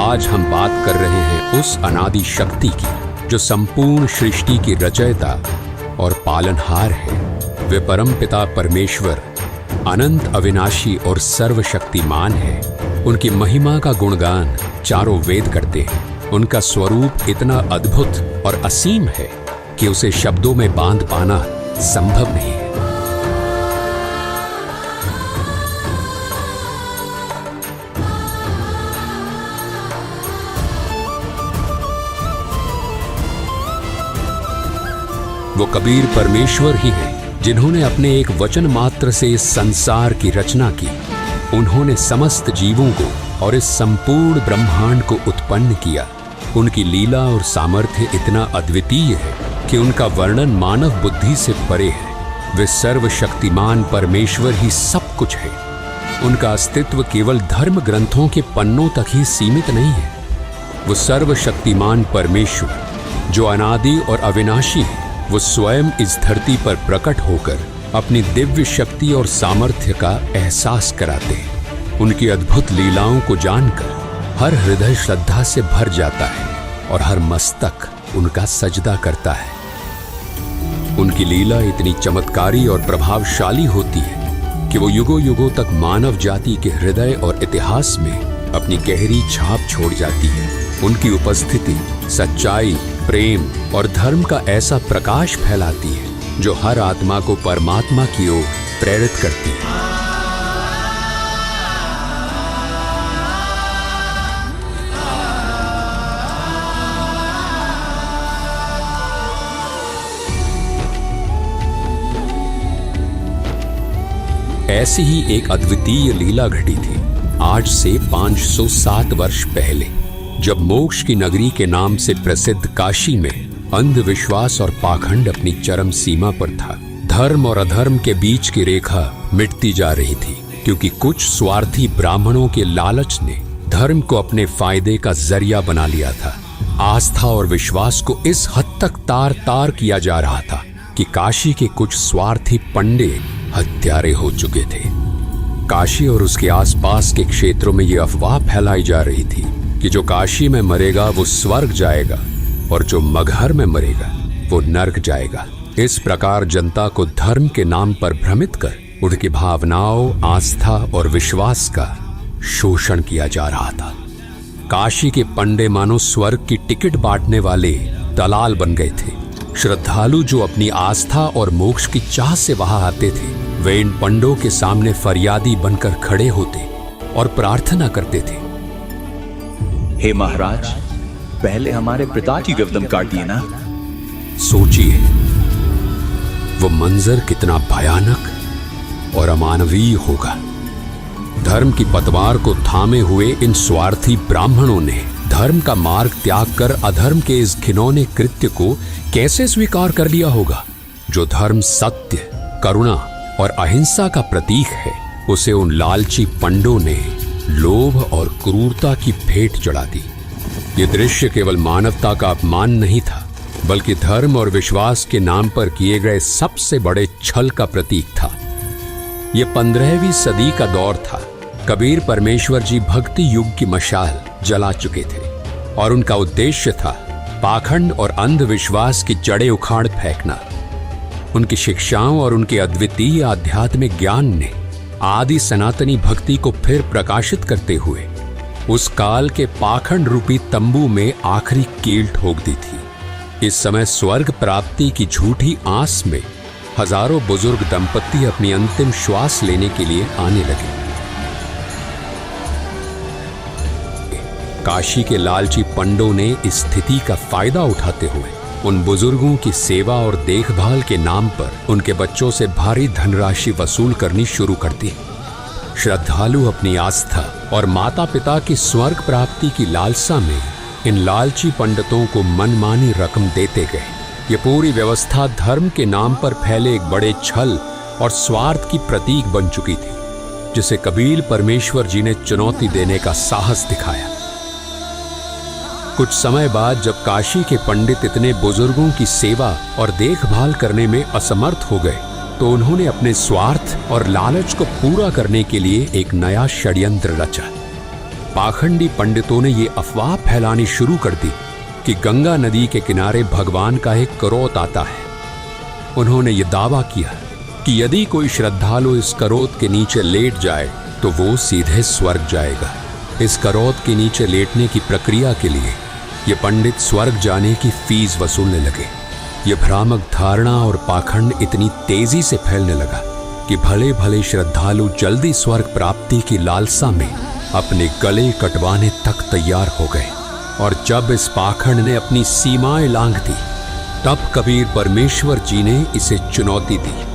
आज हम बात कर रहे हैं उस अनादि शक्ति की जो संपूर्ण सृष्टि की रचयिता और पालनहार है। वे परमपिता परमेश्वर अनंत अविनाशी और सर्वशक्तिमान है। उनकी महिमा का गुणगान चारों वेद करते हैं। उनका स्वरूप इतना अद्भुत और असीम है कि उसे शब्दों में बांध पाना संभव नहीं है। वो कबीर परमेश्वर ही है जिन्होंने अपने एक वचन मात्र से इस संसार की रचना की। उन्होंने समस्त जीवों को और इस संपूर्ण ब्रह्मांड को उत्पन्न किया। उनकी लीला और सामर्थ्य इतना अद्वितीय है कि उनका वर्णन मानव बुद्धि से परे है। वे सर्वशक्तिमान परमेश्वर ही सब कुछ है। उनका अस्तित्व केवल धर्म ग्रंथों के पन्नों तक ही सीमित नहीं है। वो सर्वशक्तिमान परमेश्वर जो अनादि और अविनाशी है, वो स्वयं इस धरती पर प्रकट होकर अपनी दिव्य शक्ति और सामर्थ्य का एहसास कराते हैं। उनकी अद्भुत लीलाओं को जानकर हर हृदय श्रद्धा से भर जाता है और हर मस्तक उनका सजदा करता है। उनकी लीला इतनी चमत्कारी और प्रभावशाली होती है कि वो युगों युगों तक मानव जाति के हृदय और इतिहास में अपनी गहरी छाप छोड़ जाती है। उनकी उपस्थिति सच्चाई, प्रेम और धर्म का ऐसा प्रकाश फैलाती है जो हर आत्मा को परमात्मा की ओर प्रेरित करती है। ऐसी ही एक अद्वितीय लीला घटी थी आज से 507 वर्ष पहले, जब मोक्ष की नगरी के नाम से प्रसिद्ध काशी में अंधविश्वास और पाखंड अपनी चरम सीमा पर था। धर्म और अधर्म के बीच की रेखा मिटती जा रही थी क्योंकि कुछ स्वार्थी ब्राह्मणों के लालच ने धर्म को अपने फायदे का जरिया बना लिया था। आस्था और विश्वास को इस हद तक तार तार किया जा रहा था कि काशी के कुछ स्वार्थी पंडे हत्यारे हो चुके थे। काशी और उसके आसपास के क्षेत्रों में यह अफवाह फैलाई जा रही थी कि जो काशी में मरेगा वो स्वर्ग जाएगा और जो मगहर में मरेगा वो नर्क जाएगा। इस प्रकार जनता को धर्म के नाम पर भ्रमित कर उनकी भावनाओं, आस्था और विश्वास का शोषण किया जा रहा था। काशी के पंडे मानो स्वर्ग की टिकट बांटने वाले दलाल बन गए थे। श्रद्धालु जो अपनी आस्था और मोक्ष की चाह से वहां आते थे, वे इन पंडों के सामने फरियादी बनकर खड़े होते और प्रार्थना करते थे, हे महाराज, पहले हमारे पिता की गर्दन काट दिए ना। सोचिए वो मंजर कितना भयानक और अमानवीय होगा। धर्म की पतवार को थामे हुए इन स्वार्थी ब्राह्मणों ने धर्म का मार्ग त्याग कर अधर्म के इस घिनौने कृत्य को कैसे स्वीकार कर लिया होगा। जो धर्म सत्य, करुणा और अहिंसा का प्रतीक है, उसे उन लालची पंडों ने लोभ और क्रूरता की भेंट चढ़ा दी। ये दृश्य केवल मानवता का अपमान नहीं था, बल्कि धर्म और विश्वास के नाम पर किए गए सबसे बड़े छल का प्रतीक था। ये 15वीं सदी का दौर था। कबीर परमेश्वर जी भक्ति युग की मशाल जला चुके थे और उनका उद्देश्य था पाखंड और अंधविश्वास की जड़ें उखाड़ फेंकना। उनकी शिक्षाओं और उनके अद्वितीय आध्यात्मिक ज्ञान ने आदि सनातनी भक्ति को फिर प्रकाशित करते हुए उस काल के पाखंड रूपी तंबू में आखिरी कील ठोक दी थी। इस समय स्वर्ग प्राप्ति की झूठी आस में हजारों बुजुर्ग दंपत्ति अपनी अंतिम श्वास लेने के लिए आने लगे। काशी के लालची पंडों ने इस स्थिति का फायदा उठाते हुए उन बुजुर्गों की सेवा और देखभाल के नाम पर उनके बच्चों से भारी धनराशि वसूल करनी शुरू कर दी। श्रद्धालु अपनी आस्था और माता पिता की स्वर्ग प्राप्ति की लालसा में इन लालची पंडितों को मनमानी रकम देते गए। ये पूरी व्यवस्था धर्म के नाम पर फैले एक बड़े छल और स्वार्थ की प्रतीक बन चुकी थी, जिसे कबीर परमेश्वर जी ने चुनौती देने का साहस दिखाया। कुछ समय बाद जब काशी के पंडित इतने बुजुर्गों की सेवा और देखभाल करने में असमर्थ हो गए, तो उन्होंने अपने स्वार्थ और लालच को पूरा करने के लिए एक नया षड्यंत्र रचा। पाखंडी पंडितों ने ये अफवाह फैलानी शुरू कर दी कि गंगा नदी के किनारे भगवान का एक करोत आता है। उन्होंने ये दावा किया कि यदि कोई श्रद्धालु इस करोत के नीचे लेट जाए तो वो सीधे स्वर्ग जाएगा। इस करोत के नीचे लेटने की प्रक्रिया के लिए ये पंडित स्वर्ग जाने की फीस वसूलने लगे। ये भ्रामक धारणा और पाखंड इतनी तेजी से फैलने लगा कि भले भले श्रद्धालु जल्दी स्वर्ग प्राप्ति की लालसा में अपने गले कटवाने तक तैयार हो गए। और जब इस पाखंड ने अपनी सीमाएं लांघ दी, तब कबीर परमेश्वर जी ने इसे चुनौती दी।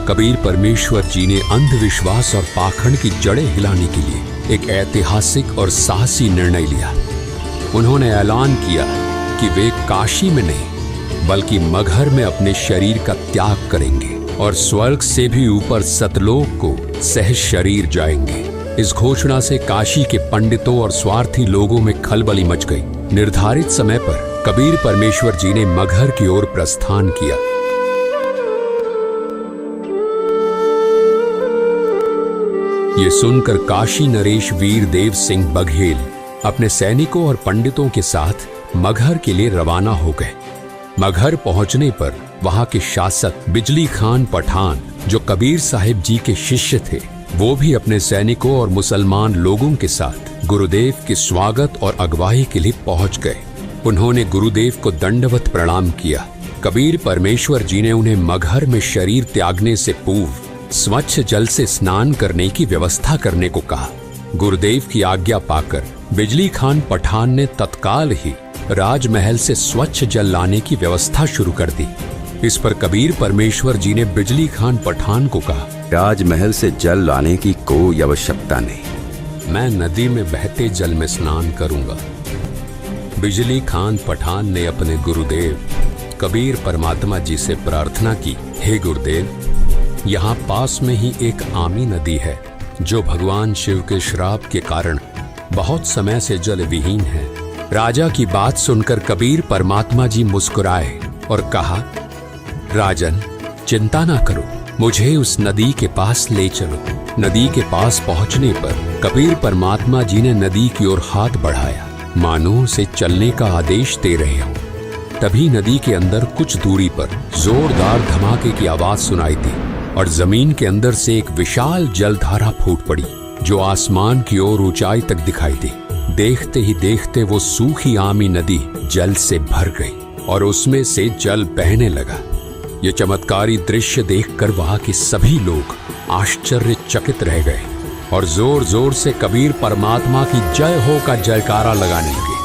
कबीर परमेश्वर जी ने अंधविश्वास और पाखंड की जड़ें हिलाने के लिए एक ऐतिहासिक और साहसी निर्णय लिया। उन्होंने ऐलान किया कि वे काशी में नहीं बल्कि मगहर में अपने शरीर का त्याग करेंगे और स्वर्ग से भी ऊपर सतलोक को सह शरीर जाएंगे। इस घोषणा से काशी के पंडितों और स्वार्थी लोगों में खलबली मच गई। निर्धारित समय पर कबीर परमेश्वर जी ने मगहर की ओर प्रस्थान किया। ये सुनकर काशी नरेश वीर देव सिंह बघेल अपने सैनिकों और पंडितों के साथ मगहर के लिए रवाना हो गए। मगहर पहुंचने पर वहां के शासक बिजली खान पठान, जो कबीर साहिब जी के शिष्य थे, वो भी अपने सैनिकों और मुसलमान लोगों के साथ गुरुदेव के स्वागत और अगवाई के लिए पहुंच गए। उन्होंने गुरुदेव को दंडवत प्रणाम किया। कबीर परमेश्वर जी ने उन्हें मगहर में शरीर त्यागने से पूर्व स्वच्छ जल से स्नान करने की व्यवस्था करने को कहा। गुरुदेव की आज्ञा पाकर बिजली खान पठान ने तत्काल ही राजमहल से स्वच्छ जल लाने की व्यवस्था शुरू कर दी। इस पर कबीर परमेश्वर जी ने बिजली खान पठान को कहा, राजमहल से जल लाने की कोई आवश्यकता नहीं, मैं नदी में बहते जल में स्नान करूंगा। बिजली खान पठान ने अपने गुरुदेव कबीर परमात्मा जी से प्रार्थना की, हे गुरुदेव, यहाँ पास में ही एक आमी नदी है जो भगवान शिव के श्राप के कारण बहुत समय से जल विहीन है। राजा की बात सुनकर कबीर परमात्मा जी मुस्कुराए और कहा, राजन, चिंता ना करो, मुझे उस नदी के पास ले चलो। नदी के पास पहुंचने पर कबीर परमात्मा जी ने नदी की ओर हाथ बढ़ाया, मानो उसे चलने का आदेश दे रहे हो। तभी नदी के अंदर कुछ दूरी पर जोरदार धमाके की आवाज सुनाई दी और जमीन के अंदर से एक विशाल जलधारा फूट पड़ी जो आसमान की ओर ऊंचाई तक दिखाई दी। देखते ही देखते वो सूखी आमी नदी जल से भर गई और उसमें से जल बहने लगा। ये चमत्कारी दृश्य देखकर वहां के सभी लोग आश्चर्यचकित रह गए और जोर जोर से कबीर परमात्मा की जय हो का जयकारा लगाने लगे।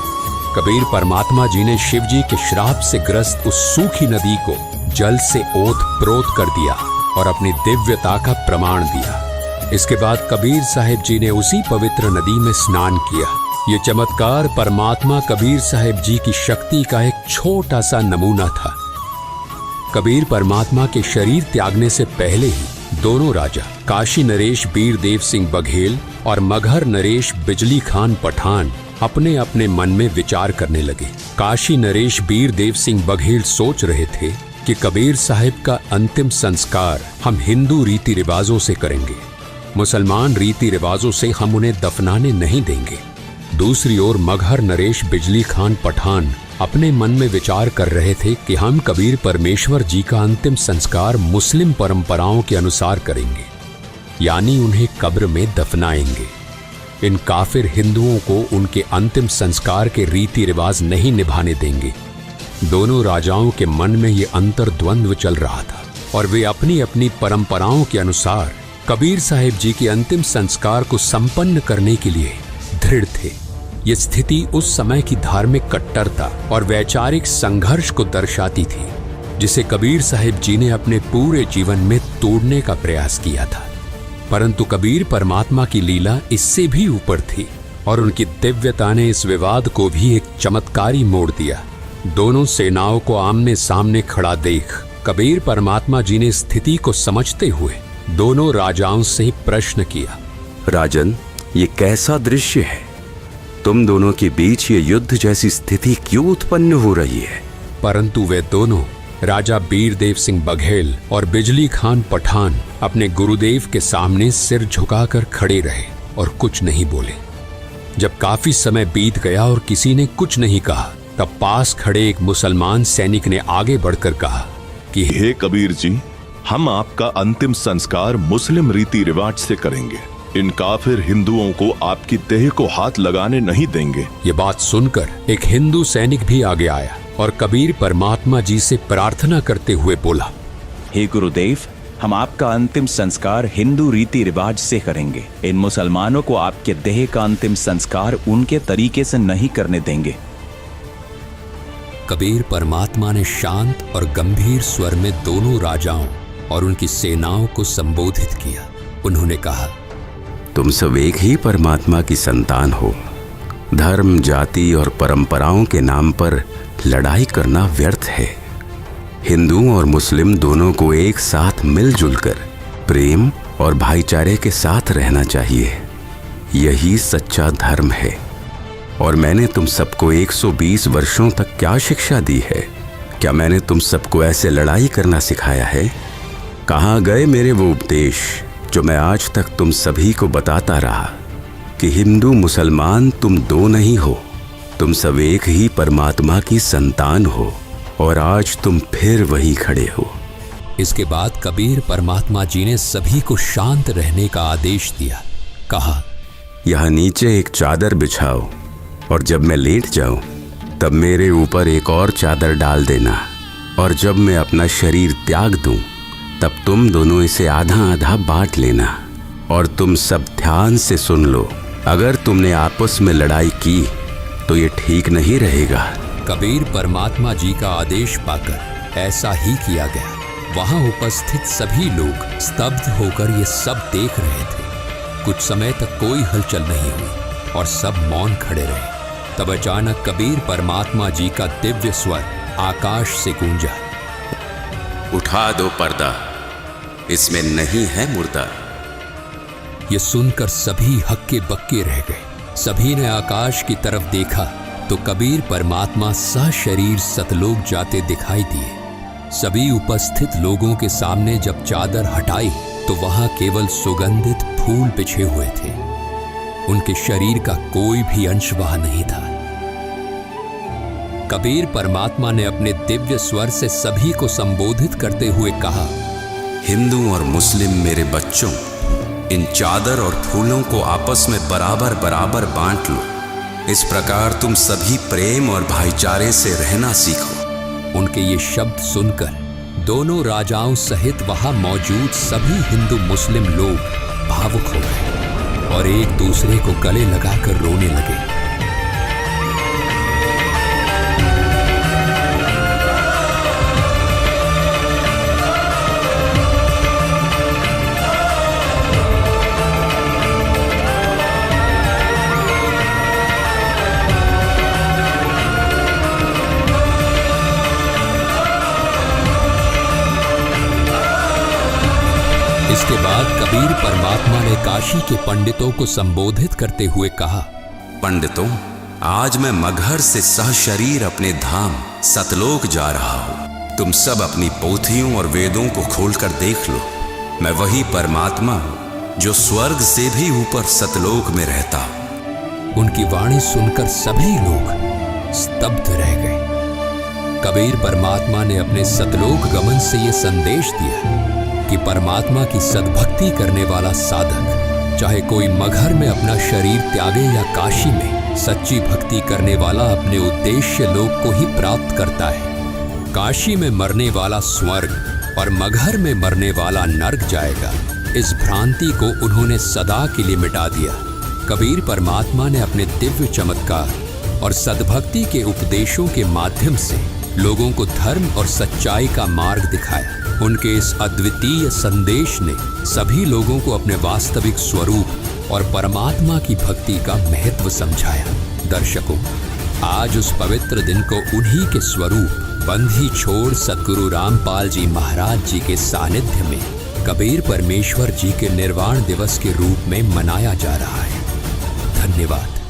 कबीर परमात्मा जी ने शिव जी के श्राप से ग्रस्त उस सूखी नदी को जल से ओत प्रोत कर दिया और अपनी दिव्यता का प्रमाण दिया। इसके बाद कबीर साहिब जी ने उसी पवित्र नदी में स्नान किया। ये चमत्कार परमात्मा कबीर साहिब जी की शक्ति का एक छोटा सा नमूना था। कबीर परमात्मा के शरीर त्यागने से पहले ही दोनों राजा काशी नरेश वीर देव सिंह बघेल और मगहर नरेश बिजली खान पठान अपने अपने मन में विचार करने लगे। काशी नरेश वीर देव सिंह बघेल सोच रहे थे कि कबीर साहिब का अंतिम संस्कार हम हिंदू रीति रिवाजों से करेंगे, मुसलमान रीति रिवाजों से हम उन्हें दफनाने नहीं देंगे। दूसरी ओर मगहर नरेश बिजली खान पठान अपने मन में विचार कर रहे थे कि हम कबीर परमेश्वर जी का अंतिम संस्कार मुस्लिम परंपराओं के अनुसार करेंगे, यानी उन्हें कब्र में दफनाएंगे। इन काफिर हिंदुओं को उनके अंतिम संस्कार के रीति रिवाज नहीं निभाने देंगे। दोनों राजाओं के मन में ये अंतर्द्वंद्व चल रहा था और वे अपनी अपनी परंपराओं के अनुसार कबीर साहिब जी के अंतिम संस्कार को संपन्न करने के लिए दृढ़ थे। ये स्थिति उस समय की धार्मिक कट्टरता और वैचारिक संघर्ष को दर्शाती थी, जिसे कबीर साहिब जी ने अपने पूरे जीवन में तोड़ने का प्रयास किया था। परंतु कबीर परमात्मा की लीला इससे भी ऊपर थी और उनकी दिव्यता ने इस विवाद को भी एक चमत्कारी मोड़ दिया। दोनों सेनाओं को आमने सामने खड़ा देख कबीर परमात्मा जी ने स्थिति को समझते हुए दोनों राजाओं से प्रश्न किया, राजन, ये कैसा दृश्य है? तुम दोनों के बीच ये युद्ध जैसी स्थिति क्यों उत्पन्न हो रही है? परंतु वे दोनों राजा वीर देव सिंह बघेल और बिजली खान पठान अपने गुरुदेव के सामने सिर झुकाकर खड़े रहे और कुछ नहीं बोले। जब काफी समय बीत गया और किसी ने कुछ नहीं कहा, तब पास खड़े एक मुसलमान सैनिक ने आगे बढ़कर कहा कि हे कबीर जी, हम आपका अंतिम संस्कार मुस्लिम रीति रिवाज से करेंगे। इन काफिर हिंदुओं को आपकी देह को हाथ लगाने नहीं देंगे। ये बात सुनकर एक हिंदू सैनिक भी आगे आया और कबीर परमात्मा जी से प्रार्थना करते हुए बोला, हे गुरुदेव, हम आपका अंतिम संस्कार हिंदू रीति रिवाज से करेंगे। इन मुसलमानों को आपके देह का अंतिम संस्कार उनके तरीके से नहीं करने देंगे। कबीर परमात्मा ने शांत और गंभीर स्वर में दोनों राजाओं और उनकी सेनाओं को संबोधित किया। उन्होंने कहा, तुम सब एक ही परमात्मा की संतान हो। धर्म, जाति और परंपराओं के नाम पर लड़ाई करना व्यर्थ है। हिंदू और मुस्लिम दोनों को एक साथ मिलजुल कर प्रेम और भाईचारे के साथ रहना चाहिए। यही सच्चा धर्म है। और मैंने तुम सबको 120 वर्षों तक क्या शिक्षा दी है? क्या मैंने तुम सबको ऐसे लड़ाई करना सिखाया है? कहाँ गए मेरे वो उपदेश जो मैं आज तक तुम सभी को बताता रहा कि हिंदू मुसलमान तुम दो नहीं हो, तुम सब एक ही परमात्मा की संतान हो। और आज तुम फिर वही खड़े हो। इसके बाद कबीर परमात्मा जी ने सभी को शांत रहने का आदेश दिया। कहा, यहाँ नीचे एक चादर बिछाओ और जब मैं लेट जाऊं तब मेरे ऊपर एक और चादर डाल देना। और जब मैं अपना शरीर त्याग दूं तब तुम दोनों इसे आधा आधा बांट लेना। और तुम सब ध्यान से सुन लो, अगर तुमने आपस में लड़ाई की तो ये ठीक नहीं रहेगा। कबीर परमात्मा जी का आदेश पाकर ऐसा ही किया गया। वहां उपस्थित सभी लोग स्तब्ध होकर ये सब देख रहे थे। कुछ समय तक कोई हलचल नहीं हुई और सब मौन खड़े रहे। तब अचानक कबीर परमात्मा जी का दिव्य स्वर आकाश से गूंजा, उठा दो पर्दा, इसमें नहीं है मुर्दा। ये सुनकर सभी हक्के बक्के रह गए। सभी ने आकाश की तरफ देखा तो कबीर परमात्मा सशरीर सतलोक जाते दिखाई दिए। सभी उपस्थित लोगों के सामने जब चादर हटाई तो वहां केवल सुगंधित फूल बिछे हुए थे। उनके शरीर का कोई भी अंश वहां नहीं था। कबीर परमात्मा ने अपने दिव्य स्वर से सभी को संबोधित करते हुए कहा, हिंदू और मुस्लिम मेरे बच्चों, इन चादर और फूलों को आपस में बराबर बराबर बांट लो। इस प्रकार तुम सभी प्रेम और भाईचारे से रहना सीखो। उनके ये शब्द सुनकर दोनों राजाओं सहित वहां मौजूद सभी हिंदू मुस्लिम लोग भावुक हो गए और एक दूसरे को गले लगाकर रोने लगे। इसके बाद कबीर परमात्मा ने काशी के पंडितों को संबोधित करते हुए कहा, पंडितों, आज मैं मगहर से सहशरीर अपने धाम सतलोक जा रहा हूँ। तुम सब अपनी पोथियों और वेदों को खोलकर देख लो। मैं वही परमात्मा हूँ जो स्वर्ग से भी ऊपर सतलोक में रहता हूँ। उनकी वाणी सुनकर सभी लोग स्तब्ध रह गए। कबीर परमात्मा ने अपने सतलोक गमन से ये संदेश दिया कि परमात्मा की सद्भक्ति करने वाला साधक, चाहे कोई मगहर में अपना शरीर त्यागे या काशी में सच्ची भक्ति करने वाला अपने उद्देश्य लोक को ही प्राप्त करता है। काशी में मरने वाला स्वर्ग और मगहर में मरने वाला नर्क जाएगा। इस भ्रांति को उन्होंने सदा के लिए मिटा दिया। कबीर परमात्मा ने अपने दिव्य चमत्कार और सद्भक्ति के उपदेशों के माध्यम से लोगों को धर्म और सच्चाई का मार्ग दिखाया। उनके इस अद्वितीय संदेश ने सभी लोगों को अपने वास्तविक स्वरूप और परमात्मा की भक्ति का महत्व समझाया। दर्शकों, आज उस पवित्र दिन को उन्हीं के स्वरूप बंधी छोड़ सद्गुरु रामपाल जी महाराज जी के सानिध्य में कबीर परमेश्वर जी के निर्वाण दिवस के रूप में मनाया जा रहा है। धन्यवाद।